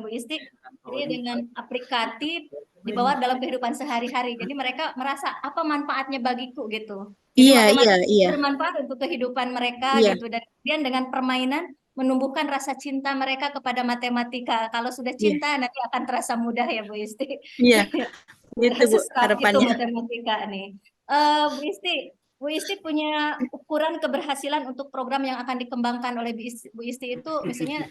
Bu Isti, jadi dengan aplikatif dibawa dalam kehidupan sehari-hari. Jadi mereka merasa apa manfaatnya bagiku gitu. Jadi Iya, iya, matematika iya, bermanfaat untuk kehidupan mereka iya, gitu. Dan kemudian dengan permainan menumbuhkan rasa cinta mereka kepada matematika. Kalau sudah iya, cinta nanti akan terasa mudah ya Bu Isti. iya, itu Bu Sesuatu itu harapannya. matematika nih. Bu Isti punya ukuran keberhasilan untuk program yang akan dikembangkan oleh Bu Isti itu, misalnya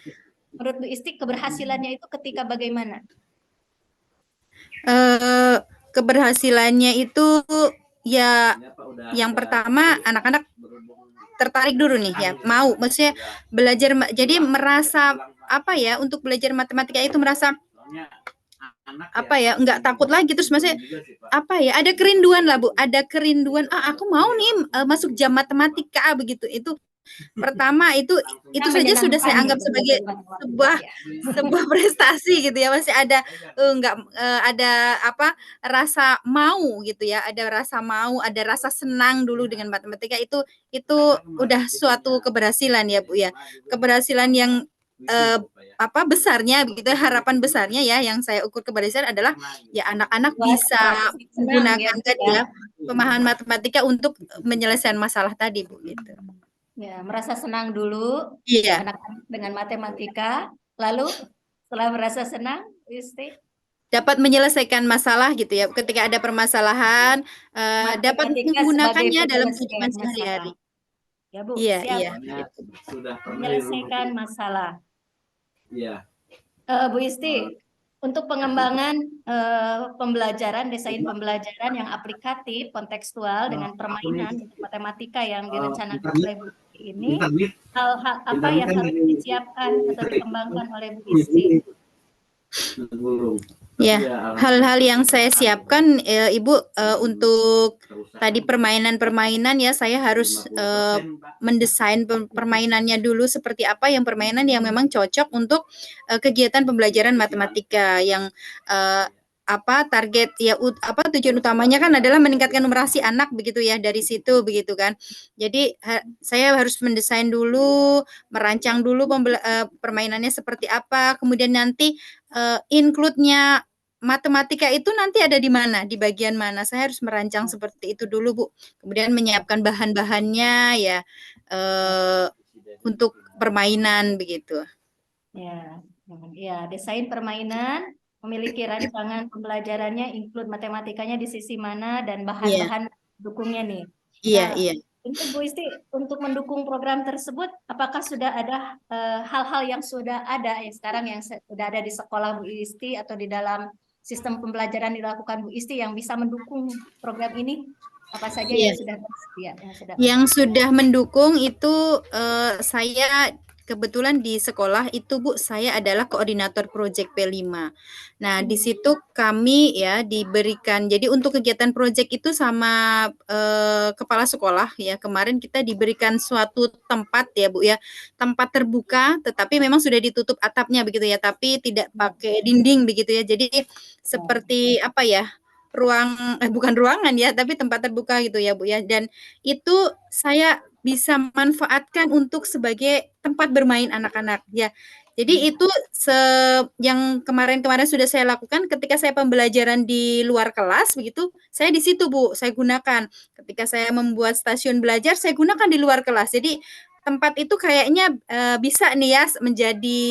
menurut Bu Isti keberhasilannya itu ketika bagaimana? Eh, keberhasilannya itu ya yang pertama anak-anak tertarik dulu nih ya, mau maksudnya belajar jadi merasa apa ya untuk belajar matematika itu merasa apa ya nggak takut lagi terus maksudnya apa ya ada kerinduan lah Bu ada kerinduan aku mau nih masuk jam matematika begitu itu pertama itu Nah, saja sudah menyenangkan saya ya anggap belajar sebagai matematika sebuah ya. sebuah prestasi gitu ya masih ada nggak ada apa rasa mau gitu ya ada rasa mau ada rasa senang dulu dengan matematika itu udah suatu keberhasilan ya Bu ya keberhasilan yang eh, apa besarnya begitu harapan besarnya ya yang saya ukur keberhasilan adalah ya anak-anak Buat bisa senang ya menggunakan Bu tadi ya. ya pemahaman matematika untuk menyelesaikan masalah tadi Bu gitu. Ya, merasa senang dulu Iya, anak-anak dengan matematika, lalu setelah merasa senang, Bu Isti, dapat menyelesaikan masalah gitu ya. Ketika ada permasalahan, dapat matematika sebagai menggunakannya dalam kehidupan penyelesaian masalah. sehari-hari. Ya Bu, Iya, siap iya, gitu. menyelesaikan masalah. Iya. Bu Isti, untuk pengembangan pembelajaran, desain pembelajaran yang aplikatif, kontekstual dengan permainan untuk matematika yang direncanakan oleh Bu Isti ini, hal-hal apa yang harus disiapkan atau dikembangkan oleh Bu Isti? Ya, hal-hal yang saya siapkan, Ibu, untuk tadi permainan-permainan ya, saya harus mendesain permainannya dulu seperti apa yang permainan yang memang cocok untuk kegiatan pembelajaran matematika yang apa target ya apa tujuan utamanya kan adalah meningkatkan numerasi anak begitu ya dari situ begitu kan. Jadi saya harus mendesain dulu, merancang dulu permainannya seperti apa, kemudian nanti include-nya matematika itu nanti ada di mana, di bagian mana. Saya harus merancang seperti itu dulu, Bu. Kemudian menyiapkan bahan-bahannya ya untuk permainan begitu. Ya, ya, desain permainan memiliki rancangan pembelajarannya, include matematikanya di sisi mana dan Iya, bahan-bahan dukungnya nih. iya, Nah, iya. ini Bu Isti untuk mendukung program tersebut, apakah sudah ada hal-hal yang sudah ada yang sekarang yang sudah ada di sekolah Bu Isti atau di dalam sistem pembelajaran dilakukan Bu Isti yang bisa mendukung program ini? Apa saja yang Iya. sudah tersedia, yang sudah Yang sudah mendukung itu saya kebetulan di sekolah itu Bu, saya adalah koordinator proyek P5. Nah, di situ kami ya diberikan jadi untuk kegiatan proyek itu sama kepala sekolah ya. Kemarin kita diberikan suatu tempat ya Bu ya. Tempat terbuka tetapi memang sudah ditutup atapnya begitu ya, tapi tidak pakai dinding begitu ya. Jadi seperti apa ya? Bukan ruangan ya, tapi tempat terbuka gitu ya Bu ya. Dan itu saya bisa manfaatkan untuk sebagai tempat bermain anak-anak ya. Jadi itu yang kemarin-kemarin sudah saya lakukan ketika saya pembelajaran di luar kelas begitu, saya di situ Bu, saya gunakan. Ketika saya membuat stasiun belajar, saya gunakan di luar kelas. Jadi tempat itu kayaknya bisa nih ya menjadi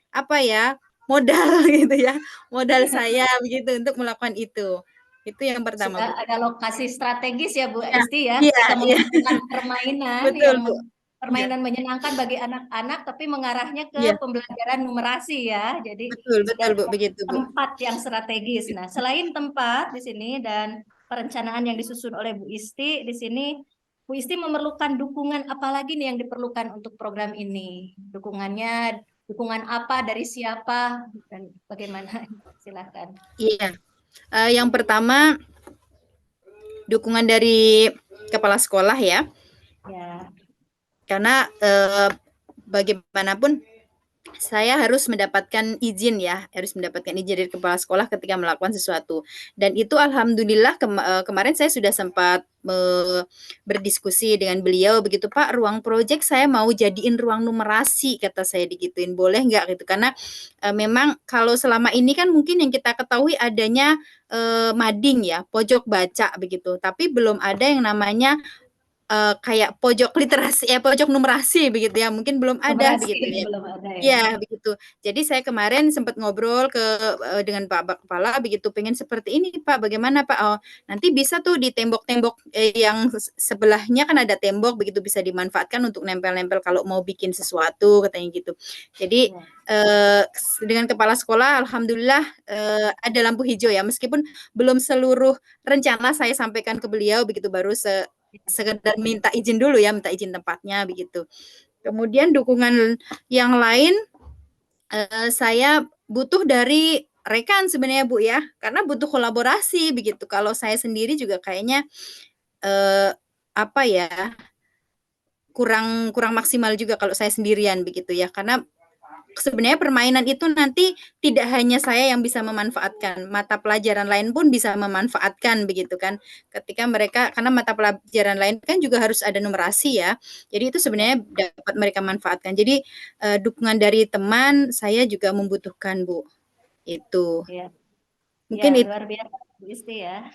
apa ya modal gitu ya, modal saya begitu untuk melakukan itu. Itu yang pertama sudah Bu. ada lokasi strategis ya Bu Iya, Isti ya iya, ketika iya. mengembangkan permainan Betul, yang Bu. Iya, permainan menyenangkan bagi anak-anak tapi mengarahnya ke iya, pembelajaran numerasi ya. Jadi betul, sudah betul, Bu, ada begitu, Bu. tempat yang strategis. Nah, selain tempat di sini dan perencanaan yang disusun oleh Bu Isti di sini Bu Isti memerlukan dukungan apa lagi nih yang diperlukan untuk program ini? Dukungan apa dari siapa dan bagaimana? Silakan. Iya, yang pertama dukungan dari kepala sekolah ya, Ya. karena bagaimanapun saya harus mendapatkan izin ya, harus mendapatkan izin dari kepala sekolah ketika melakukan sesuatu. Dan itu alhamdulillah kemarin saya sudah sempat berdiskusi dengan beliau begitu, "Pak, ruang proyek saya mau jadiin ruang numerasi," kata saya digituin, "boleh nggak?" gitu. Karena memang kalau selama ini kan mungkin yang kita ketahui adanya mading ya, pojok baca begitu, tapi belum ada yang namanya kayak pojok literasi pojok numerasi begitu ya, mungkin belum ada Numerasi begitu ya. belum ada ya. Iya begitu. Jadi saya kemarin sempat ngobrol dengan Pak Kepala begitu, "Pengen seperti ini Pak, bagaimana Pak?" "Oh, nanti bisa tuh di tembok-tembok, yang sebelahnya kan ada tembok begitu, bisa dimanfaatkan untuk nempel-nempel kalau mau bikin sesuatu," katanya gitu. Jadi, Ya. dengan kepala sekolah alhamdulillah, ada lampu hijau ya, meskipun belum seluruh rencana saya sampaikan ke beliau begitu, baru sekedar minta izin dulu ya, minta izin tempatnya begitu. Kemudian dukungan yang lain, saya butuh dari rekan sebenarnya Bu ya, karena butuh kolaborasi begitu. Kalau saya sendiri juga kayaknya, eee, apa ya, kurang kurang maksimal juga kalau saya sendirian begitu ya, karena sebenarnya permainan itu nanti tidak hanya saya yang bisa memanfaatkan, mata pelajaran lain pun bisa memanfaatkan begitu kan. Ketika mereka karena mata pelajaran lain kan juga harus ada numerasi ya. Jadi itu Ya. sebenarnya dapat mereka manfaatkan. Jadi, dukungan dari teman saya juga membutuhkan, Bu, itu. Ya. Ya, Mungkin itu luar biasa Bu Isti ya.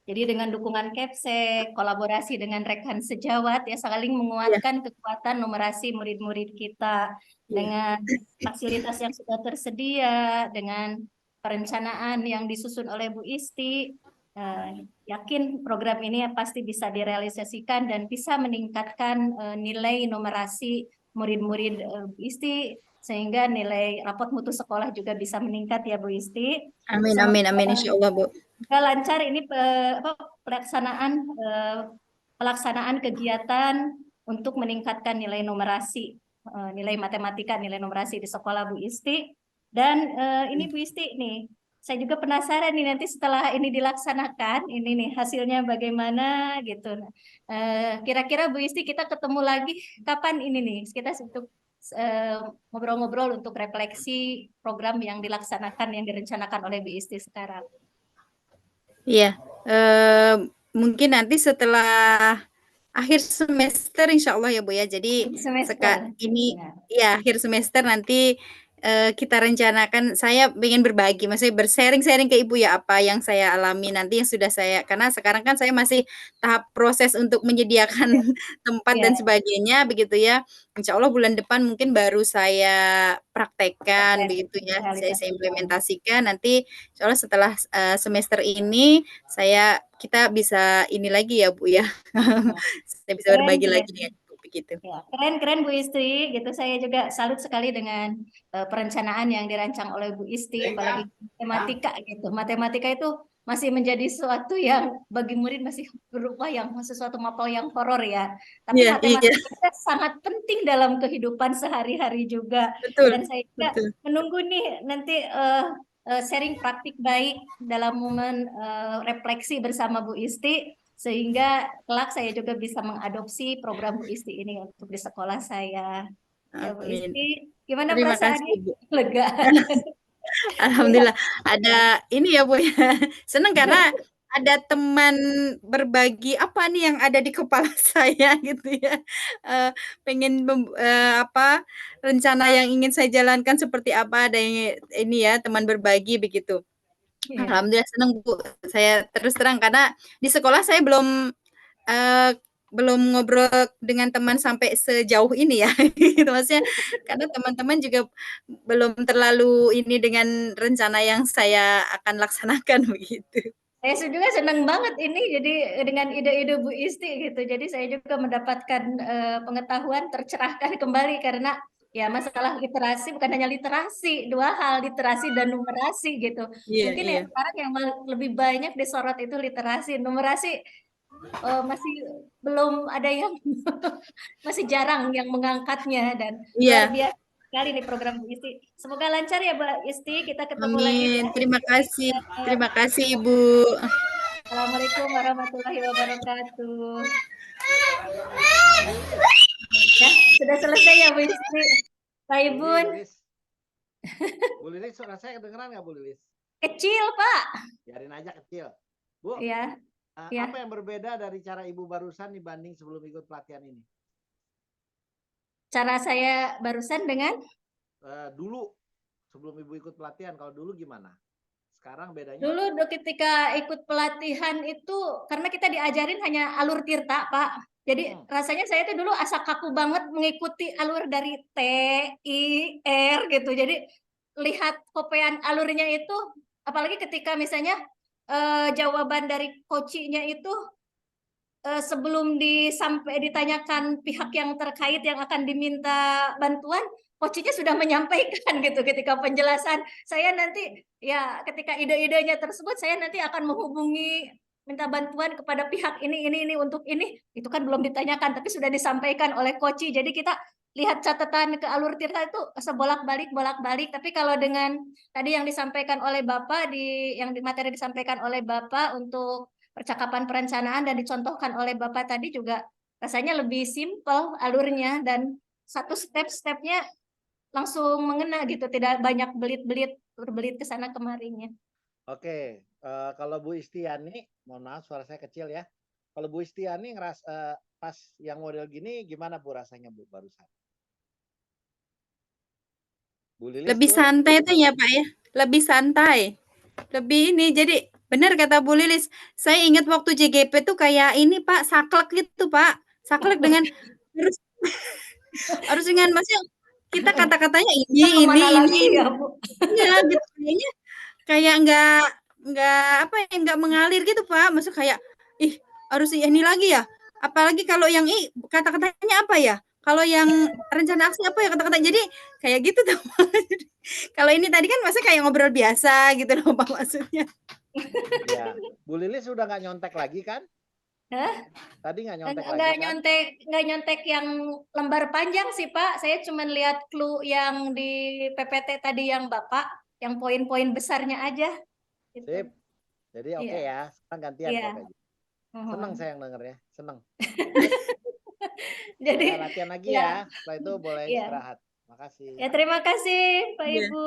Jadi dengan dukungan Kepsek, kolaborasi dengan rekan sejawat ya saling ya, menguatkan kekuatan numerasi murid-murid kita iya. dengan fasilitas yang sudah tersedia, dengan perencanaan yang disusun oleh Bu Isti. eh, Yakin program ini pasti bisa direalisasikan dan bisa meningkatkan nilai numerasi murid-murid Bu Isti sehingga nilai rapot mutu sekolah juga bisa meningkat ya Bu Isti. Amin amin Semoga amin, insyaallah, Bu. lancar ini pelaksanaan eh, pelaksanaan kegiatan untuk meningkatkan nilai numerasi, nilai matematika, nilai numerasi di sekolah Bu Isti. Dan ini Bu Isti nih, saya juga penasaran nih nanti setelah ini dilaksanakan, ini nih hasilnya bagaimana gitu. Kira-kira Bu Isti kita ketemu lagi kapan ini nih? Kita untuk eh, ngobrol-ngobrol untuk refleksi program yang dilaksanakan, yang direncanakan oleh Bu Isti sekarang. Iya, mungkin nanti setelah akhir semester insyaallah ya, Bu, ya. Jadi Semester. ini Ya. ya akhir semester nanti, kita rencanakan saya pengen berbagi, maksudnya bersharing-sharing ke Ibu ya, apa yang saya alami nanti yang sudah saya karena sekarang kan saya masih tahap proses untuk menyediakan Ya. tempat dan Ya. sebagainya begitu ya. Insyaallah bulan depan mungkin baru saya praktekkan Praktek. begitu ya, saya Realisasikan. implementasikan nanti insyaallah setelah, semester ini kita bisa ini lagi ya, Bu, ya. Ya. Saya bisa Keren, berbagi keren. lagi dengan Ibu, begitu. Ya, keren, keren Bu Isti. Gitu saya juga salut sekali dengan perencanaan yang dirancang oleh Bu Isti, apalagi matematika gitu. Matematika itu masih menjadi sesuatu yang bagi murid masih berupa yang sesuatu mapel yang horor ya. Tapi Iya iya, matematika itu sangat penting dalam kehidupan sehari-hari juga. betul Dan saya juga betul. menunggu nih nanti sharing praktik baik dalam momen refleksi bersama Bu Isti sehingga kelak saya juga bisa mengadopsi program Bu Isti ini untuk di sekolah saya. Ya Bu Amin. Isti, gimana Terima kasih, perasaannya? Bu. Lega. Melihat Alhamdulillah ada ini ya, Bu, ya, senang karena ada teman berbagi apa nih yang ada di kepala saya gitu ya, pengen apa, rencana yang ingin saya jalankan seperti apa, ada yang ini ya, teman berbagi begitu. ya, Alhamdulillah senang, Bu, saya terus terang karena di sekolah saya eee, belum ngobrol dengan teman sampai sejauh ini ya, gitu maksudnya karena teman-teman juga belum terlalu ini dengan rencana yang saya akan laksanakan begitu. saya juga senang banget ini jadi dengan ide-ide Bu Isti gitu. Jadi saya juga mendapatkan pengetahuan tercerahkan kembali karena ya masalah literasi bukan hanya literasi, dua hal literasi dan numerasi gitu. Iya Mungkin iya, yang sekarang yang lebih banyak disorot itu literasi, numerasi masih belum ada yang masih jarang yang mengangkatnya dan luar iya, biasa sekali nih program Bu Isti. Semoga lancar ya Bu Isti. Kita ketemu lagi di amin. akhir semester. Terima kasih, Ibu. Assalamualaikum warahmatullahi wabarakatuh. Ya, sudah selesai ya Bu Isti. Pak Iya, Ibun, Miss. Bu Lilis, suara saya kedengeran nggak Bu Lilis? Kecil, Pak. Biarin aja kecil. Bu, Ya, ya. apa yang berbeda dari cara Ibu barusan dibanding sebelum ikut pelatihan ini? Cara saya barusan dengan Dulu, sebelum Ibu ikut pelatihan, kalau dulu gimana? Sekarang bedanya? dulu ketika ikut pelatihan itu karena kita diajarin hanya alur tirta, Pak. Jadi rasanya saya itu dulu asa kaku banget mengikuti alur dari T, I, R gitu. Jadi lihat kopean alurnya itu, apalagi ketika misalnya jawaban dari coachingnya itu sebelum ditanyakan pihak yang terkait yang akan diminta bantuan, coachingnya sudah menyampaikan gitu ketika penjelasan. Saya nanti ya ketika ide-idenya tersebut saya nanti akan menghubungi minta bantuan kepada pihak ini untuk ini. Itu kan belum ditanyakan tapi sudah disampaikan oleh coach. Jadi kita lihat catatan ke alur tirta itu sebolak-balik bolak-balik. Tapi kalau dengan tadi yang disampaikan oleh Bapak yang di materi disampaikan oleh Bapak untuk percakapan perencanaan dan dicontohkan oleh Bapak tadi juga rasanya lebih simpel alurnya dan satu step-stepnya langsung mengena gitu, tidak banyak berbelit ke sana kemarinya. Oke, kalau Bu Istiani, mohon maaf suara saya kecil ya. Kalau Bu Istiani pas yang model gini gimana Bu rasanya Bu barusan? Bu Lilis Lebih tuh, santai tuh ya Pak ya, lebih santai. Lebih ini, jadi benar kata Bu Lilis, saya ingat waktu JGP tuh kayak ini Pak, saklek gitu Pak. Saklek dengan harus harus dengan maksudnya kita kata-katanya ini lagi ya Bu? Iya gitu kayaknya kayak nggak apa ya, nggak mengalir gitu Pak. Maksud kayak ih harus ini lagi ya. Apalagi kalau yang kata-katanya apa ya? Kalau yang rencana aksi apa ya kata-kata. Jadi kayak gitu tuh Pak. Kalau ini tadi kan maksudnya kayak ngobrol biasa gitu loh Pak maksudnya. ya. Bu Lilis sudah nggak nyontek lagi kan? Hah? Tadi nggak nyontek lagi kan? Nggak nyontek yang lembar panjang sih Pak. Saya cuma lihat clue yang di PPT tadi yang Bapak, yang poin-poin besarnya aja. Gitu. Sip. Jadi oke ya, sekarang gantian Iya. kalau kayak gitu. Seneng saya yang denger ya, seneng. Jadi Ya, latihan lagi ya. Setelah itu boleh istirahat. Makasih. Ya terima kasih Pak Iya. Ibu.